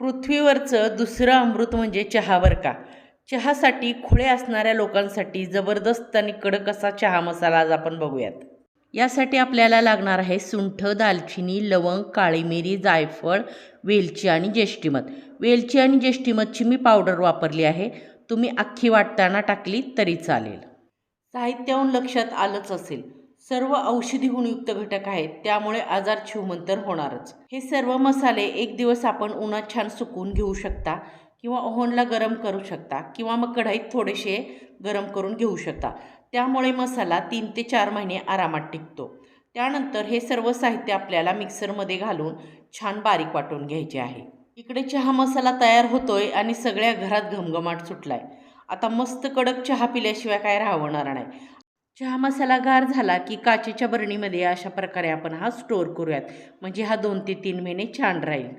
पृथ्वीवरचं दुसरं अमृत म्हणजे चहा बरं का. चहासाठी खुळे असणाऱ्या लोकांसाठी जबरदस्त आणि कडक असा चहा मसाला आज आपण बघूयात. यासाठी आपल्याला लागणार आहे सुंठ, दालचिनी, लवंग, काळी मिरी, जायफळ, वेलची आणि जेष्ठीमध. वेलची आणि जेष्ठीमधची मी पावडर वापरली आहे. तुम्ही अख्खी वाटताना टाकली तरी चालेल. साहित्याहून लक्षात आलंच असेल, सर्व औषधी गुणयुक्त घटक आहेत, त्यामुळे आजार छूमंतर होणारच. हे सर्व मसाले एक दिवस आपण उन्हात छान सुकवून घेऊ शकता किंवा ओव्हनला गरम करू शकता किंवा मग कढईत थोडेसे गरम करून घेऊ शकता. त्यामुळे मसाला 3 ते 4 महिने आरामात टिकतो. त्यानंतर हे सर्व साहित्य आपल्याला मिक्सरमध्ये घालून छान बारीक वाटून घ्यायचे आहे. इकडे चहा मसाला तयार होतोय आणि सगळ्या घरात घमघमाट सुटलाय. आता मस्त कडक चहा पिल्याशिवाय काय राहणार नाही. चहा मसाला गार झाला की काचेच्या बरणीमध्ये अशा प्रकारे आपण हा स्टोअर करूयात, म्हणजे हा 2 ते 3 महिने छान राहील.